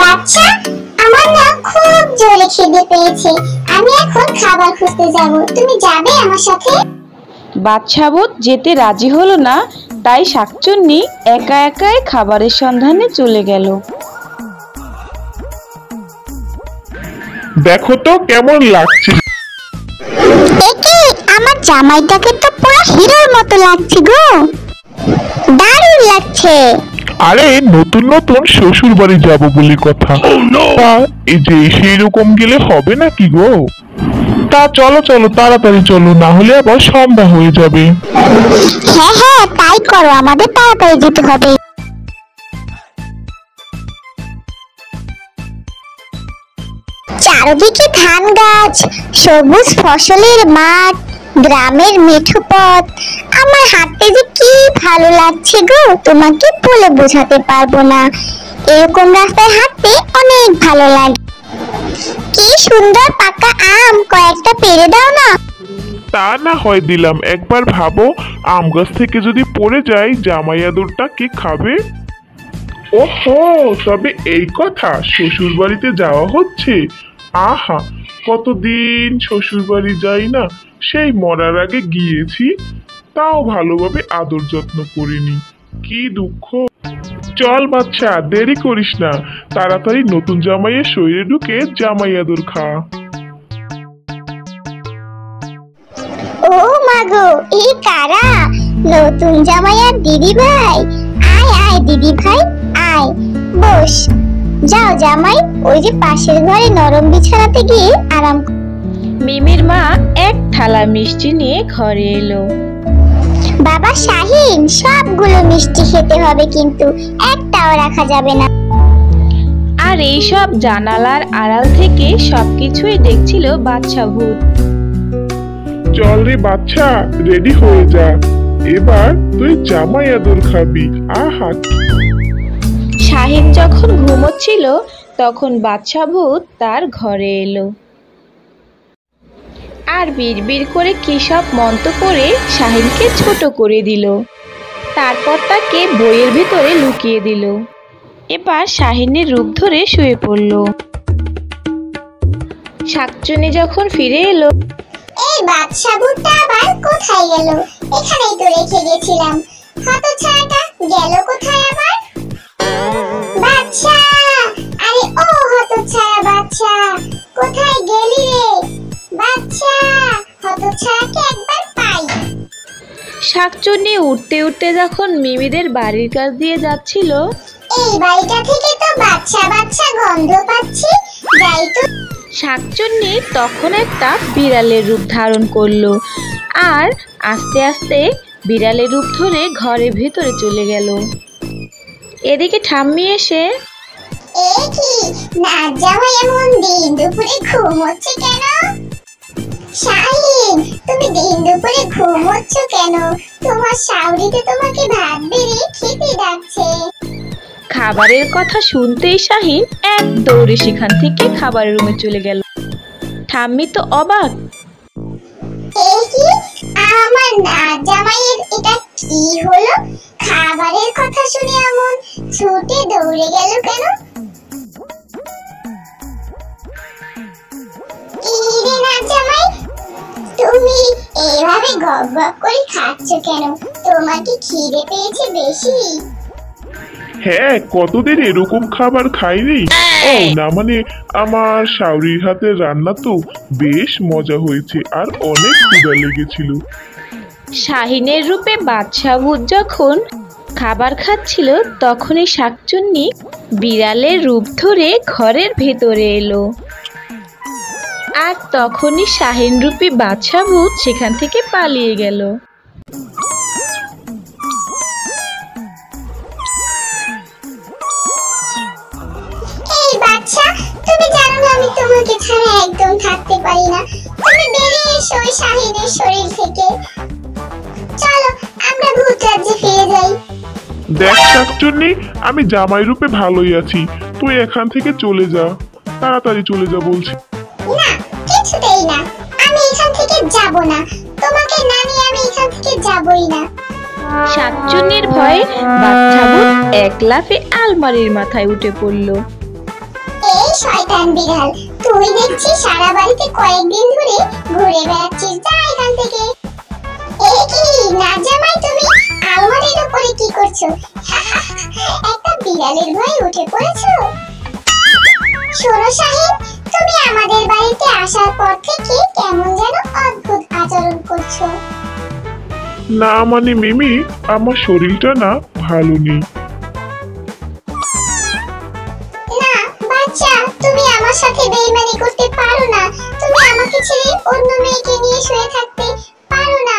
বাচ্চা, আমার না খুব জোরে খিদে পেয়েছে। আমি এখন খাবার খুঁজতে যাব, তুমি যাবে আমার সাথে? বাচ্চা ভূত যেতে রাজি হলো না, তাই শাকচুন্নি একা একাই খাবারের সন্ধানে চলে গেল। দেখো তো কেমন লাগছে। একে আমার জামাইটাকে তো পুরো হিরোর মতো লাগছে গো, দারুণ লাগছে। আরে নতুন নতুন শ্বশুর বাড়ি যাবো বলে কথা। তা এই যে সেই রকম গেলে হবে নাকি গো? তা চলো চলো তাড়াতাড়ি চলো, না হলে আবার সন্ধ্যা হয়ে যাবে। হ্যাঁ হ্যাঁ তাই করো, আমাদের তাড়াতাড়ি যেতে হবে। চারদিকে ধান গাছ, সবুজ ফসলের মাঠ, গ্রামের মেঠো পথ। আমার হাঁটতে যে কি ভালো লাগছে গো, তোমাকে বলে বোঝাতে পারবো না। এরকম রাস্তায় হাঁটতে অনেক ভালো লাগে। কি সুন্দর পাকা আম, কয়েকটা পেড়ে দাও না। তা না হয় দিলাম, একবার ভাবো আম গাছ থেকে যদি পড়ে যায় জামাই আদরটা কে খাবে? ওহো, তবে এই কথা, শ্বশুর বাড়িতে যাওয়া হচ্ছে। আহা, কতদিন শ্বশুর বাড়ি যাই না, সেই মরার আগে গিয়েছি, তাও ভালোভাবে আদর যত্ন করিনি। কি দুঃখ। চল বাচ্চা, দেরি করিস না, তাড়াতাড়ি নতুন জামাইয়ের শরীরে ঢুকে জামাই আদর খা। ও মাগো, এই কারা? নতুন জামাই আর দিদি ভাই? আয় আয় দিদি ভাই আয়, বস। যাও জামাই, ওই যে পাশের ঘরে নরম বিছানাতে গিয়ে আরাম। মিমির মা এক থালা মিষ্টি নিয়ে ঘরে এলো। বাবা শাহিন, সবগুলো মিষ্টি খেতে হবে, কিন্তু একটাও রাখা যাবে না। আর এইসব জানালার আড়াল থেকে সবকিছুই দেখছিল বাচ্চা ভূত। চল রে বাচ্চা, রেডি হয়ে যা, এবার তুই জামাই আদর খাবি। আহা। শাহিন যখন ঘুমোচ্ছিল তখন বাচ্চা ভূত তার ঘরে এলো আর বিড়বিড় করে কি সব মন্ত্র করে শাহিনকে ছোট করে দিল। তারপর তাকে বইয়ের ভিতরে লুকিয়ে দিল। এবার শাহিনের রূপ ধরে শুয়ে পড়ল। শাকচুন্নি যখন ফিরে এলো, এই বাদশা ভূতটা আবার কোথায় গেল? এখানেই তো রেখে গেছিলাম। হতচ্ছাড়াটা গেল কোথায় আবার? বাদশা, আরে ও হতচ্ছাড়া বাদশা, কোথায় গেলি রে? বাদশা, হতচ্ছাড়াকে একবার পাই। শাকচুন্নি উঠতে উঠতে যখন মিমিদের বাড়ির কাছ দিয়ে যাচ্ছিল, এই বাড়িটা থেকে তো বাদশা বাদশা গন্ধ পাচ্ছি, যাই তো। শাকচুন্নি তখন একটা বিড়ালের রূপ ধারণ করলো আর আস্তে আস্তে বিড়ালের রূপ ধরে ঘরের ভেতরে চলে গেল। এদিকে ঠাম্মি এসে, এ কি নাচ জামাই এমন দিন দুপুরে ঘুমোচ্ছে কেন? শাহিন, তুমি দিন দুপুরে ঘুমোচ্ছ কেন? তোমার শাওরিতে তোমাকে ভাত বেড়ে খেতে ডাকছে। খাবারের কথা শুনতেই শাহিন এক দৌড়ে সেখান থেকে খাবারের রুমে চলে গেল। ঠাম্মি তো অবাক। এ কি, আমার নাচ জামাইয়ের এটা কি হলো? খাবারের কথা শুনে এমন ছুটে দৌড়ে গেল কেন? ইরে নাচ জামাই, তুমি এভাবে গপ গপ করে খাচ্ছ কেন? তোমার কি খিদে পেয়েছে বেশি? হ্যাঁ, কতদিন এরকম খাবার খাইনি। ও না, মানে আমার শাওরির হাতের রান্না তো বেশ মজা হয়েছে আর অনেক ক্ষুধা লেগেছিল। শাহিনের রূপে বাদশা ভূত যখন খাবার খাচ্ছিল তখনই শাকচুন্নি বিড়ালের রূপ ধরে ঘরের ভেতরে এলো আর তখনই শাহিন রূপী বাদশা ভূত সেখান থেকে পালিয়ে গেল। এই বাচ্চা, তুমি জানো না আমি তোমাকে ছাড়া একদম থাকতে পারি না। তুমি বেরিয়ে এসো ওই শাহিনের শরীর থেকে। চলো আমরা ভূত রাজ্যে ফিরে যাই। দেখ শাকচুন্নি, আমি জামাই রূপে ভালোই আছি, তুই এখান থেকে চলে যা, তাড়াতাড়ি চলে যা বলছি। না, কিছুতেই না, আমি এখান থেকে যাব না। তোমাকে না নিয়ে আমি এখান থেকে যাবই না। শাকচুন্নির ভয়ে বাচ্চা ভূত এক লাফে আলমারির মাথায় উঠে পড়ল। এই শয়তান বিড়াল, তুই দেখছি সারা বাড়িতে কয়েকদিন ধরে ঘুরে বেড়াচ্ছিস, যা এখান থেকে। এ কি না জামাই, তুমি আলমারির উপরে কি করছো? একটা বিড়ালের ভয়ে উঠে পড়েছো? শোনো শাহিন, তুমি আমাদের বাড়িতে আসার পর থেকে কেমন যেন অদ্ভুত আচরণ করছো। না মানে মিমি, আমার শরীরটা না ভালো নেই। না বাচ্চা, তুমি আমার সাথে বেইমানি করতে পারো না। তুমি আমাকে ছেড়ে অন্য মেয়েকে নিয়ে শুয়ে থাকতে পারো না।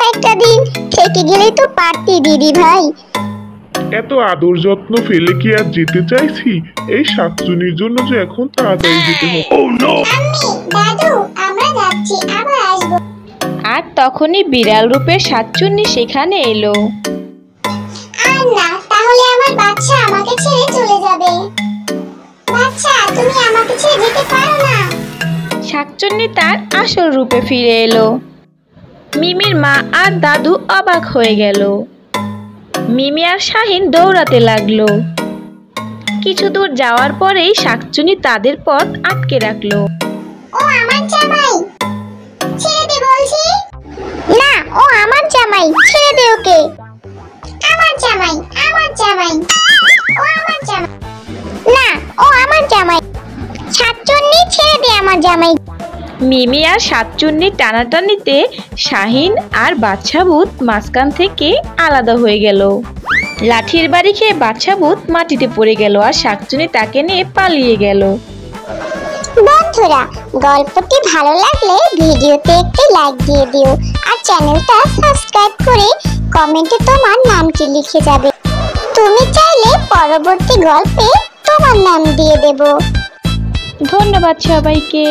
একটা দিন থেকে গেলেই তো পারতি দিদি ভাই। এত আদর যত্ন ফেলে কি আর যেতে চাইছি? এই শাকচুনির জন্য যে এখন তাড়াতাড়ি যেতে হবে। আম্মি, দাদু, আমরা যাচ্ছি, আবার আসবো। আর তখনই বিড়াল রূপের শাকচুন্নি সেখানে এলো। আর না, তাহলে আমার বাচ্চা আমাকে ছেড়ে চলে যাবে। বাচ্চা, তুমি আমাকে ছেড়ে যেতে পারো না। শাকচুন্নি তার আসল রূপে ফিরে এলো। মিমির মা আর দাদু অবাক হয়ে গেল। মিমি আর শাহিন দৌড়াতে লাগলো। কিছু দূর যাওয়ার পরেই শাকচুন্নি তাদের পথ আটকে রাখলো। ও আমার জামাই, ছেড়ে দে বলছি। না, ও আমার জামাই, ছেড়ে দে ওকে। আমার জামাই, আমার জামাই, ও আমার জামাই। না, ও আমার জামাই। শাকচুন্নি, ছেড়ে দে আমার জামাই। মিমি আর শাকচুন্নি টানাটানিতে শাহিন আর বাচ্চা ভূত মাঝখান থেকে আলাদা হয়ে গেল। লাঠির বাড়ি খেয়ে বাচ্চা ভূত মাটিতে পড়ে গেল আর শাকচুন্নি তাকে নিয়ে পালিয়ে গেল। বন্ধুরা, গল্পটি ভালো লাগলে ভিডিওতে একটি লাইক দিয়ে দিও আর চ্যানেলটা সাবস্ক্রাইব করে কমেন্টে তোমার নামটি লিখে যাবে। তুমি চাইলে পরবর্তী গল্পে তোমার নাম দিয়ে দেব। ধন্যবাদ সবাইকে।